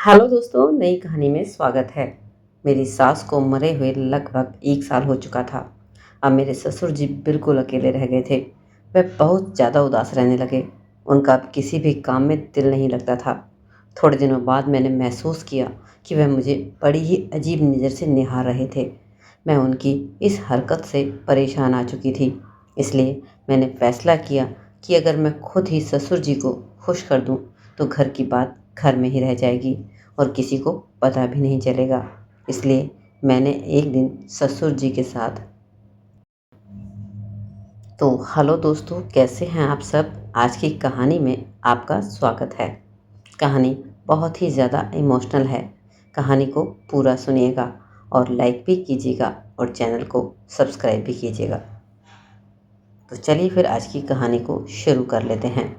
Hello दोस्तों, नई कहानी में स्वागत है। मेरी सास को मरे हुए लगभग 1 साल हो चुका था। अब मेरे ससुर जी बिल्कुल अकेले रह गए थे। वह बहुत ज़्यादा उदास रहने लगे। उनका अब किसी भी काम में दिल नहीं लगता था। थोड़े दिनों बाद मैंने महसूस किया कि वह मुझे बड़ी ही अजीब नज़र से निहार रहे थे। मैं उनकी इस हरकत से परेशान आ चुकी थी। इसलिए मैंने फैसला किया कि अगर मैं खुद ही ससुर जी को खुश कर दूं, तो घर की बात घर में ही रह जाएगी और किसी को पता भी नहीं चलेगा। इसलिए मैंने एक दिन ससुर जी के साथ तो हेलो दोस्तों, कैसे हैं आप सब। आज की कहानी में आपका स्वागत है। कहानी बहुत ही ज़्यादा इमोशनल है। कहानी को पूरा सुनिएगा और लाइक भी कीजिएगा और चैनल को सब्सक्राइब भी कीजिएगा। तो चलिए फिर आज की कहानी को शुरू कर लेते हैं।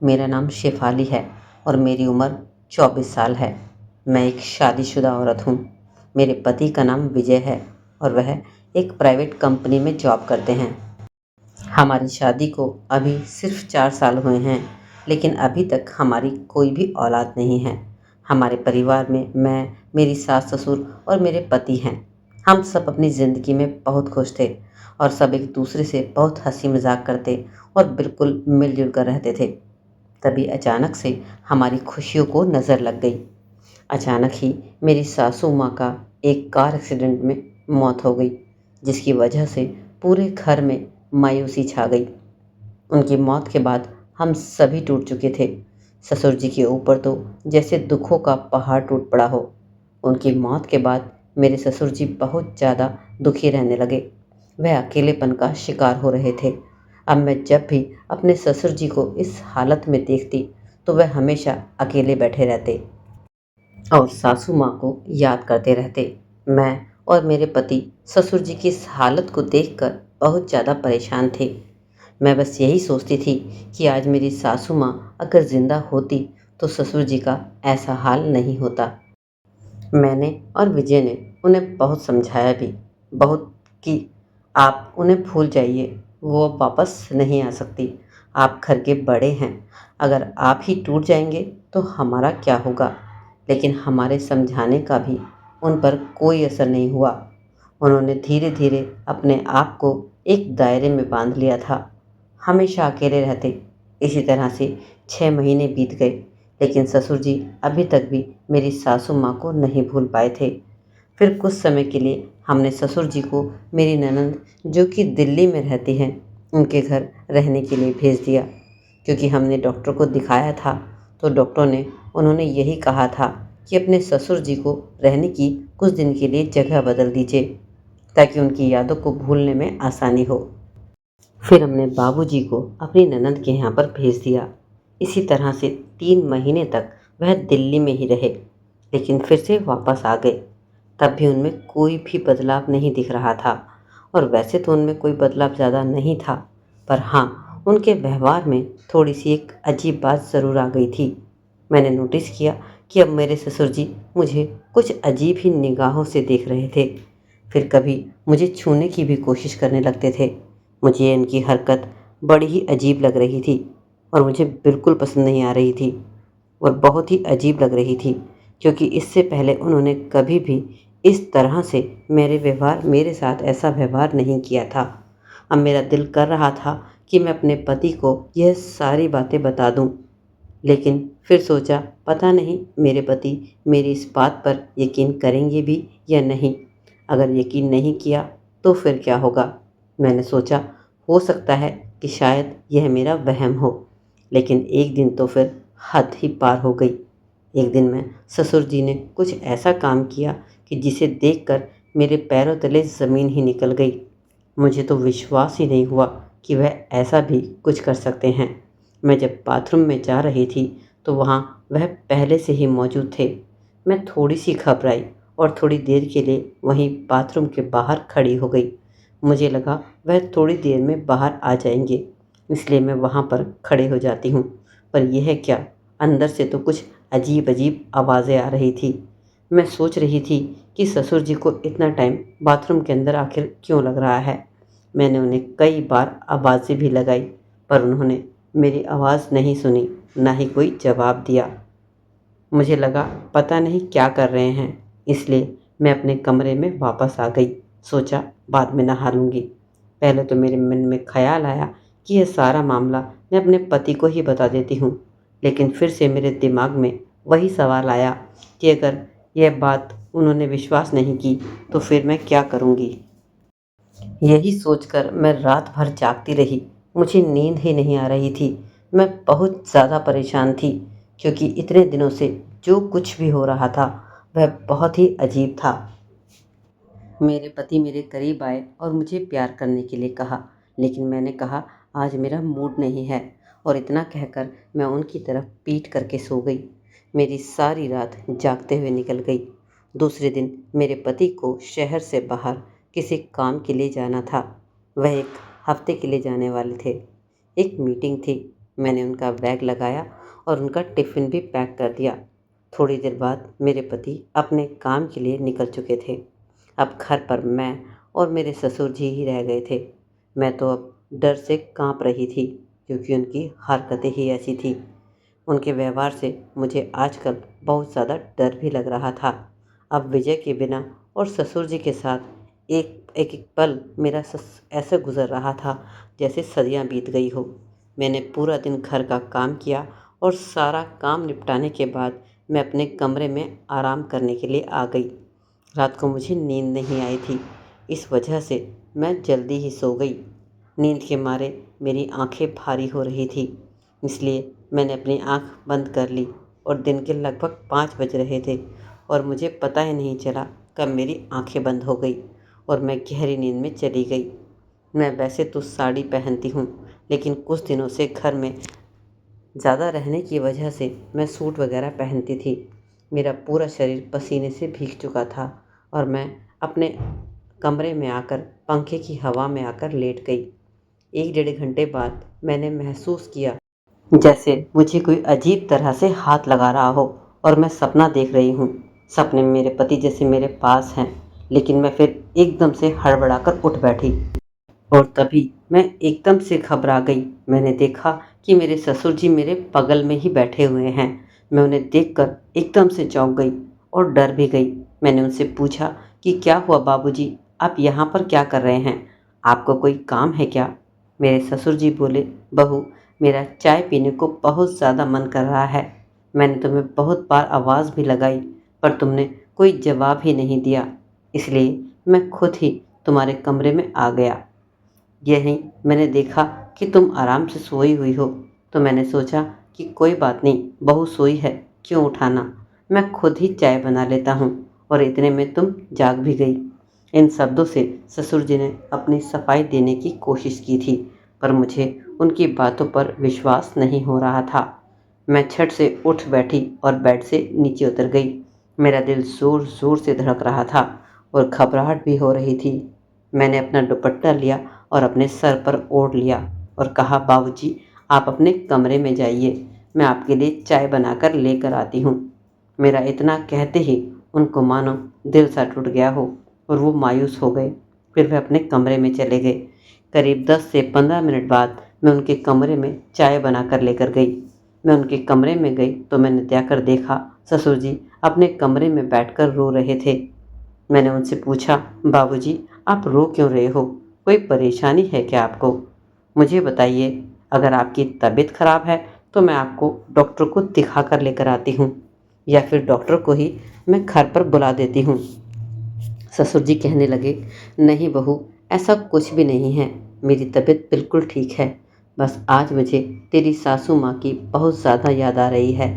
मेरा नाम शेफाली है और मेरी उम्र 24 साल है। मैं एक शादीशुदा औरत हूँ। मेरे पति का नाम विजय है और वह एक प्राइवेट कंपनी में जॉब करते हैं। हमारी शादी को अभी सिर्फ 4 साल हुए हैं, लेकिन अभी तक हमारी कोई भी औलाद नहीं है। हमारे परिवार में मैं, मेरी सास ससुर और मेरे पति हैं। हम सब अपनी ज़िंदगी में बहुत खुश थे और सब एक दूसरे से बहुत हंसी मजाक करते और बिल्कुल मिलजुल कर रहते थे। तभी अचानक से हमारी खुशियों को नज़र लग गई। अचानक ही मेरी सासू माँ का एक कार एक्सीडेंट में मौत हो गई, जिसकी वजह से पूरे घर में मायूसी छा गई। उनकी मौत के बाद हम सभी टूट चुके थे। ससुर जी के ऊपर तो जैसे दुखों का पहाड़ टूट पड़ा हो। उनकी मौत के बाद मेरे ससुर जी बहुत ज़्यादा दुखी रहने लगे। वह अकेलेपन का शिकार हो रहे थे। अब मैं जब भी अपने ससुर जी को इस हालत में देखती, तो वह हमेशा अकेले बैठे रहते और सासू माँ को याद करते रहते। मैं और मेरे पति ससुर जी की इस हालत को देखकर बहुत ज़्यादा परेशान थे। मैं बस यही सोचती थी कि आज मेरी सासू माँ अगर ज़िंदा होती, तो ससुर जी का ऐसा हाल नहीं होता। मैंने और विजय ने उन्हें बहुत समझाया भी, बहुत, कि आप उन्हें भूल जाइए, वो अब वापस नहीं आ सकती। आप घर के बड़े हैं, अगर आप ही टूट जाएंगे तो हमारा क्या होगा। लेकिन हमारे समझाने का भी उन पर कोई असर नहीं हुआ। उन्होंने धीरे धीरे अपने आप को एक दायरे में बांध लिया था। हमेशा अकेले रहते। इसी तरह से 6 महीने बीत गए, लेकिन ससुर जी अभी तक भी मेरी सासू माँ को नहीं भूल पाए थे। फिर कुछ समय के लिए हमने ससुर जी को मेरी ननंद, जो कि दिल्ली में रहती हैं, उनके घर रहने के लिए भेज दिया। क्योंकि हमने डॉक्टर को दिखाया था, तो डॉक्टर ने उन्होंने यही कहा था कि अपने ससुर जी को रहने की कुछ दिन के लिए जगह बदल दीजिए, ताकि उनकी यादों को भूलने में आसानी हो। फिर हमने बाबूजी को अपनी ननंद के यहाँ पर भेज दिया। इसी तरह से 3 महीने तक वह दिल्ली में ही रहे, लेकिन फिर से वापस आ गए। तब भी उनमें कोई भी बदलाव नहीं दिख रहा था। और वैसे तो उनमें कोई बदलाव ज़्यादा नहीं था, पर हाँ, उनके व्यवहार में थोड़ी सी एक अजीब बात ज़रूर आ गई थी। मैंने नोटिस किया कि अब मेरे ससुर जी मुझे कुछ अजीब ही निगाहों से देख रहे थे। फिर कभी मुझे छूने की भी कोशिश करने लगते थे। मुझे इनकी हरकत बड़ी ही अजीब लग रही थी और मुझे बिल्कुल पसंद नहीं आ रही थी और बहुत ही अजीब लग रही थी, क्योंकि इससे पहले उन्होंने कभी भी इस तरह से मेरे साथ ऐसा व्यवहार नहीं किया था। अब मेरा दिल कर रहा था कि मैं अपने पति को यह सारी बातें बता दूं, लेकिन फिर सोचा, पता नहीं मेरे पति मेरी इस बात पर यकीन करेंगे भी या नहीं। अगर यकीन नहीं किया तो फिर क्या होगा। मैंने सोचा, हो सकता है कि शायद यह मेरा वहम हो। लेकिन एक दिन तो फिर हद ही पार हो गई। एक दिन में ससुर जी ने कुछ ऐसा काम किया कि जिसे देखकर मेरे पैरों तले ज़मीन ही निकल गई। मुझे तो विश्वास ही नहीं हुआ कि वह ऐसा भी कुछ कर सकते हैं। मैं जब बाथरूम में जा रही थी, तो वहाँ वह पहले से ही मौजूद थे। मैं थोड़ी सी घबराई और थोड़ी देर के लिए वहीं बाथरूम के बाहर खड़ी हो गई। मुझे लगा वह थोड़ी देर में बाहर आ जाएंगे, इसलिए मैं वहाँ पर खड़े हो जाती हूँ। पर यह क्या, अंदर से तो कुछ अजीब अजीब आवाज़ें आ रही थी। मैं सोच रही थी कि ससुर जी को इतना टाइम बाथरूम के अंदर आखिर क्यों लग रहा है। मैंने उन्हें कई बार आवाज़ें भी लगाई, पर उन्होंने मेरी आवाज़ नहीं सुनी, ना ही कोई जवाब दिया। मुझे लगा पता नहीं क्या कर रहे हैं, इसलिए मैं अपने कमरे में वापस आ गई। सोचा बाद में नहा लूँगी। पहले तो मेरे मन में ख़्याल आया कि यह सारा मामला मैं अपने पति को ही बता देती हूँ, लेकिन फिर से मेरे दिमाग में वही सवाल आया कि अगर यह बात उन्होंने विश्वास नहीं की तो फिर मैं क्या करूँगी। यही सोचकर मैं रात भर जागती रही। मुझे नींद ही नहीं आ रही थी। मैं बहुत ज़्यादा परेशान थी, क्योंकि इतने दिनों से जो कुछ भी हो रहा था वह बहुत ही अजीब था। मेरे पति मेरे करीब आए और मुझे प्यार करने के लिए कहा, लेकिन मैंने कहा आज मेरा मूड नहीं है, और इतना कहकर मैं उनकी तरफ पीट करके सो गई। मेरी सारी रात जागते हुए निकल गई। दूसरे दिन मेरे पति को शहर से बाहर किसी काम के लिए जाना था। वह एक हफ्ते के लिए जाने वाले थे। एक मीटिंग थी। मैंने उनका बैग लगाया और उनका टिफ़िन भी पैक कर दिया। थोड़ी देर बाद मेरे पति अपने काम के लिए निकल चुके थे। अब घर पर मैं और मेरे ससुर जी ही रह गए थे। मैं तो अब डर से कांप रही थी, क्योंकि उनकी हरकतें ही ऐसी थी। उनके व्यवहार से मुझे आजकल बहुत ज़्यादा डर भी लग रहा था। अब विजय के बिना और ससुर जी के साथ एक एक एक पल मेरा ऐसे गुजर रहा था जैसे सदियां बीत गई हो। मैंने पूरा दिन घर का काम किया और सारा काम निपटाने के बाद मैं अपने कमरे में आराम करने के लिए आ गई। रात को मुझे नींद नहीं आई थी, इस वजह से मैं जल्दी ही सो गई। नींद के मारे मेरी आंखें भारी हो रही थी, इसलिए मैंने अपनी आंख बंद कर ली और दिन के लगभग 5 बज रहे थे और मुझे पता ही नहीं चला कब मेरी आंखें बंद हो गई और मैं गहरी नींद में चली गई। मैं वैसे तो साड़ी पहनती हूँ, लेकिन कुछ दिनों से घर में ज़्यादा रहने की वजह से मैं सूट वगैरह पहनती थी। मेरा पूरा शरीर पसीने से भीग चुका था और मैं अपने कमरे में आकर पंखे की हवा में आकर लेट गई। 1 डेढ़ घंटे बाद मैंने महसूस किया जैसे मुझे कोई अजीब तरह से हाथ लगा रहा हो और मैं सपना देख रही हूँ। सपने में मेरे पति जैसे मेरे पास हैं, लेकिन मैं फिर एकदम से हड़बड़ाकर उठ बैठी और तभी मैं एकदम से घबरा गई। मैंने देखा कि मेरे ससुर जी मेरे बगल में ही बैठे हुए हैं। मैं उन्हें देखकर एकदम से चौंक गई और डर भी गई। मैंने उनसे पूछा कि क्या हुआ बाबूजी, आप यहाँ पर क्या कर रहे हैं? आपको कोई काम है क्या? मेरे ससुर जी बोले, बहू, मेरा चाय पीने को बहुत ज़्यादा मन कर रहा है। मैंने तुम्हें बहुत बार आवाज़ भी लगाई, पर तुमने कोई जवाब ही नहीं दिया, इसलिए मैं खुद ही तुम्हारे कमरे में आ गया। यहीं मैंने देखा कि तुम आराम से सोई हुई हो, तो मैंने सोचा कि कोई बात नहीं, बहू सोई है, क्यों उठाना, मैं खुद ही चाय बना लेता हूँ। और इतने में तुम जाग भी गई। इन शब्दों से ससुर जी ने अपनी सफाई देने की कोशिश की थी, पर मुझे उनकी बातों पर विश्वास नहीं हो रहा था। मैं झट से उठ बैठी और बेड से नीचे उतर गई। मेरा दिल ज़ोर ज़ोर से धड़क रहा था और घबराहट भी हो रही थी। मैंने अपना दुपट्टा लिया और अपने सर पर ओढ़ लिया और कहा, बाबूजी, आप अपने कमरे में जाइए, मैं आपके लिए चाय बनाकर लेकर आती हूँ। मेरा इतना कहते ही उनको मानो दिल सा टूट गया हो और वो मायूस हो गए। फिर वे अपने कमरे में चले गए। करीब 10 से 15 मिनट बाद मैं उनके कमरे में चाय बनाकर लेकर गई। मैं उनके कमरे में गई तो मैंने जाकर देखा ससुर जी अपने कमरे में बैठकर रो रहे थे। मैंने उनसे पूछा, बाबूजी, आप रो क्यों रहे हो? कोई परेशानी है क्या आपको? मुझे बताइए, अगर आपकी तबीयत खराब है तो मैं आपको डॉक्टर को दिखा कर लेकर आती हूँ, या फिर डॉक्टर को ही मैं घर पर बुला देती हूँ। ससुर जी कहने लगे, नहीं बहू, ऐसा कुछ भी नहीं है, मेरी तबीयत बिल्कुल ठीक है। बस आज मुझे तेरी सासू माँ की बहुत ज़्यादा याद आ रही है।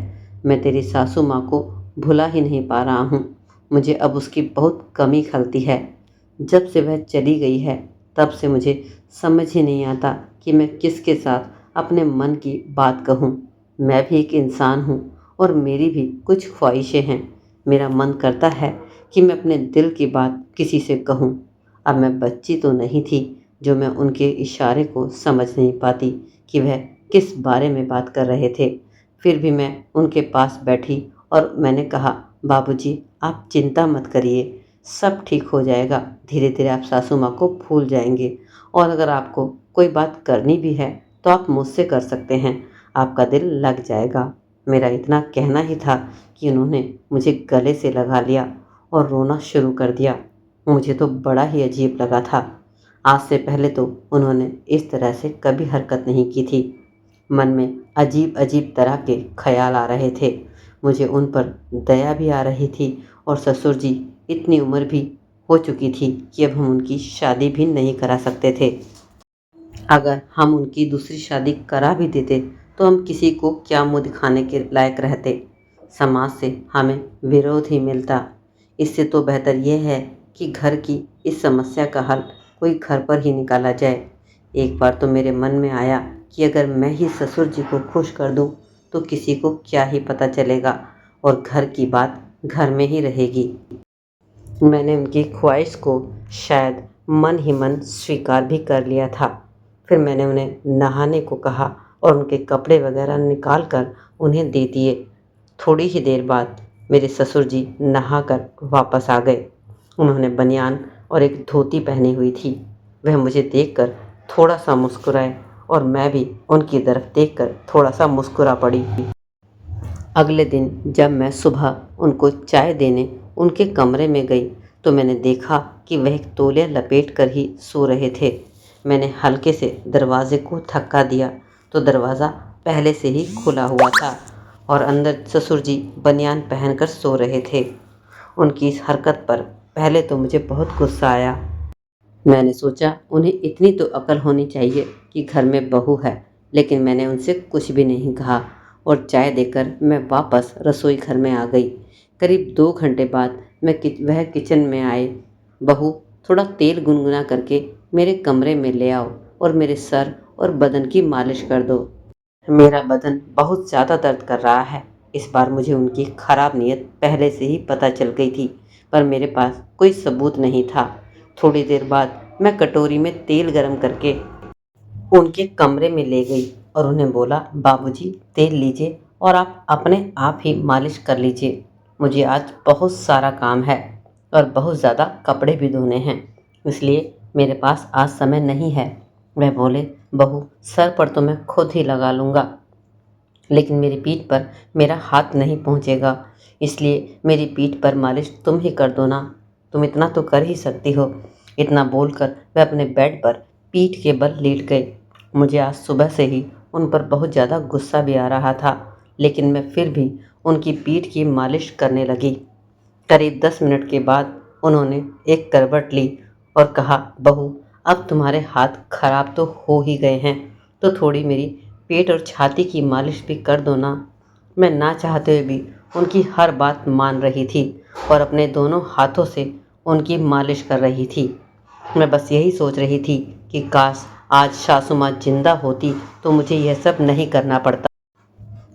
मैं तेरी सासू माँ को भुला ही नहीं पा रहा हूँ। मुझे अब उसकी बहुत कमी खलती है। जब से वह चली गई है, तब से मुझे समझ ही नहीं आता कि मैं किसके साथ अपने मन की बात कहूँ। मैं भी एक इंसान हूँ और मेरी भी कुछ ख्वाहिशें हैं। मेरा मन करता है कि मैं अपने दिल की बात किसी से कहूँ। अब मैं बच्ची तो नहीं थी जो मैं उनके इशारे को समझ नहीं पाती कि वह किस बारे में बात कर रहे थे। फिर भी मैं उनके पास बैठी और मैंने कहा, बाबूजी, आप चिंता मत करिए, सब ठीक हो जाएगा। धीरे धीरे आप सासू माँ को भूल जाएंगे, और अगर आपको कोई बात करनी भी है तो आप मुझसे कर सकते हैं, आपका दिल लग जाएगा। मेरा इतना कहना ही था कि उन्होंने मुझे गले से लगा लिया और रोना शुरू कर दिया। मुझे तो बड़ा ही अजीब लगा था। आज से पहले तो उन्होंने इस तरह से कभी हरकत नहीं की थी। मन में अजीब अजीब तरह के ख्याल आ रहे थे। मुझे उन पर दया भी आ रही थी और ससुर जी इतनी उम्र भी हो चुकी थी कि अब हम उनकी शादी भी नहीं करा सकते थे। अगर हम उनकी दूसरी शादी करा भी देते तो हम किसी को क्या मुंह दिखाने के लायक रहते। समाज से हमें विरोध ही मिलता। इससे तो बेहतर यह है कि घर की इस समस्या का हल कोई घर पर ही निकाला जाए। एक बार तो मेरे मन में आया कि अगर मैं ही ससुर जी को खुश कर दूं तो किसी को क्या ही पता चलेगा और घर की बात घर में ही रहेगी। मैंने उनकी ख्वाहिश को शायद मन ही मन स्वीकार भी कर लिया था। फिर मैंने उन्हें नहाने को कहा और उनके कपड़े वगैरह निकाल कर उन्हें दे दिए। थोड़ी ही देर बाद मेरे ससुर जी नहाकर वापस आ गए। उन्होंने बनियान और एक धोती पहनी हुई थी। वह मुझे देखकर थोड़ा सा मुस्कुराए और मैं भी उनकी तरफ देखकर थोड़ा सा मुस्कुरा पड़ी। अगले दिन जब मैं सुबह उनको चाय देने उनके कमरे में गई तो मैंने देखा कि वह एक तौलिया लपेट कर ही सो रहे थे। मैंने हल्के से दरवाजे को धक्का दिया तो दरवाज़ा पहले से ही खुला हुआ था और अंदर ससुर जी बनियान पहनकर सो रहे थे। उनकी इस हरकत पर पहले तो मुझे बहुत गुस्सा आया। मैंने सोचा उन्हें इतनी तो अकल होनी चाहिए कि घर में बहू है, लेकिन मैंने उनसे कुछ भी नहीं कहा और चाय देकर मैं वापस रसोई घर में आ गई। करीब 2 घंटे बाद वह किचन में आए। बहू, थोड़ा तेल गुनगुना करके मेरे कमरे में ले आओ और मेरे सर और बदन की मालिश कर दो। मेरा बदन बहुत ज़्यादा दर्द कर रहा है। इस बार मुझे उनकी खराब नीयत पहले से ही पता चल गई थी, पर मेरे पास कोई सबूत नहीं था। थोड़ी देर बाद मैं कटोरी में तेल गरम करके उनके कमरे में ले गई और उन्हें बोला, बाबूजी तेल लीजिए और आप अपने आप ही मालिश कर लीजिए। मुझे आज बहुत सारा काम है और बहुत ज़्यादा कपड़े भी धोने हैं, इसलिए मेरे पास आज समय नहीं है। वह बोले, बहू सर पर तो मैं खुद ही लगा लूँगा, लेकिन मेरी पीठ पर मेरा हाथ नहीं पहुँचेगा, इसलिए मेरी पीठ पर मालिश तुम ही कर दो ना। तुम इतना तो कर ही सकती हो। इतना बोलकर वह अपने बेड पर पीठ के बल लेट गए। मुझे आज सुबह से ही उन पर बहुत ज़्यादा गुस्सा भी आ रहा था, लेकिन मैं फिर भी उनकी पीठ की मालिश करने लगी। करीब 10 मिनट के बाद उन्होंने एक करवट ली और कहा, बहू अब तुम्हारे हाथ खराब तो हो ही गए हैं, तो थोड़ी मेरी पेट और छाती की मालिश भी कर दो ना। मैं ना चाहते हुए भी उनकी हर बात मान रही थी और अपने दोनों हाथों से उनकी मालिश कर रही थी। मैं बस यही सोच रही थी कि काश आज सासू माँ जिंदा होती तो मुझे यह सब नहीं करना पड़ता।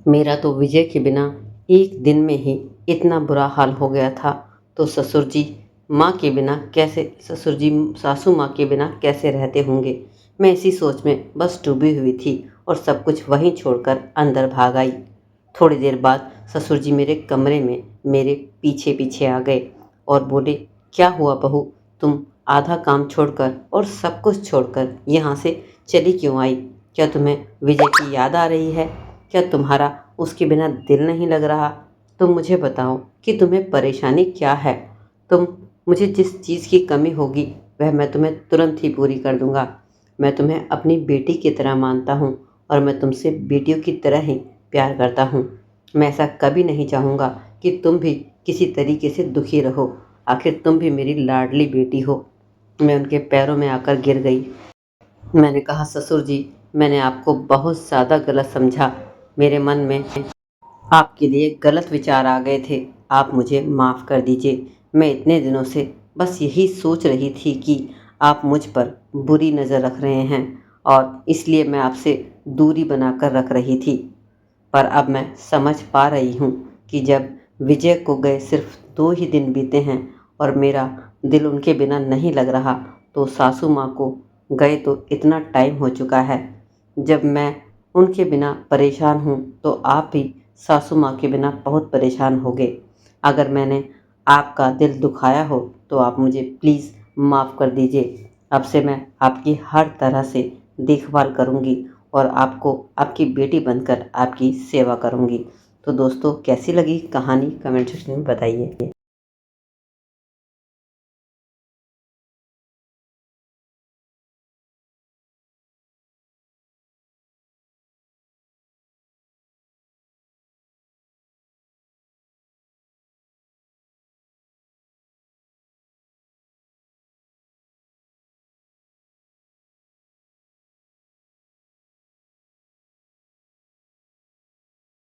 मेरा तो विजय के बिना एक दिन में ही इतना बुरा हाल हो गया था, तो ससुर जी सासू माँ के बिना कैसे रहते होंगे। मैं इसी सोच में बस डूबी हुई थी और सब कुछ वहीं छोड़कर अंदर भाग आई। थोड़ी देर बाद ससुर जी मेरे कमरे में मेरे पीछे पीछे आ गए और बोले, क्या हुआ बहू, तुम आधा काम छोड़कर और सब कुछ छोड़कर यहाँ से चली क्यों आई? क्या तुम्हें विजय की याद आ रही है? क्या तुम्हारा उसके बिना दिल नहीं लग रहा? तुम मुझे बताओ कि तुम्हें परेशानी क्या है। तुम मुझे जिस चीज़ की कमी होगी वह मैं तुम्हें तुरंत ही पूरी कर दूंगा। मैं तुम्हें अपनी बेटी की तरह मानता हूँ और मैं तुमसे बेटियों की तरह ही प्यार करता हूँ। मैं ऐसा कभी नहीं चाहूँगा कि तुम भी किसी तरीके से दुखी रहो। आखिर तुम भी मेरी लाडली बेटी हो। मैं उनके पैरों में आकर गिर गई। मैंने कहा, ससुर जी मैंने आपको बहुत ज़्यादा गलत समझा। मेरे मन में आपके लिए गलत विचार आ गए थे। आप मुझे माफ़ कर दीजिए। मैं इतने दिनों से बस यही सोच रही थी कि आप मुझ पर बुरी नज़र रख रहे हैं और इसलिए मैं आपसे दूरी बनाकर रख रही थी। पर अब मैं समझ पा रही हूँ कि जब विजय को गए सिर्फ 2 ही दिन बीते हैं और मेरा दिल उनके बिना नहीं लग रहा, तो सासू माँ को गए तो इतना टाइम हो चुका है। जब मैं उनके बिना परेशान हूँ तो आप भी सासू माँ के बिना बहुत परेशान होंगे। अगर मैंने आपका दिल दुखाया हो तो आप मुझे प्लीज़ माफ़ कर दीजिए। अब से मैं आपकी हर तरह से देखभाल करूँगी और आपको आपकी बेटी बनकर आपकी सेवा करूँगी। तो दोस्तों कैसी लगी कहानी कमेंट सेक्शन में बताइए।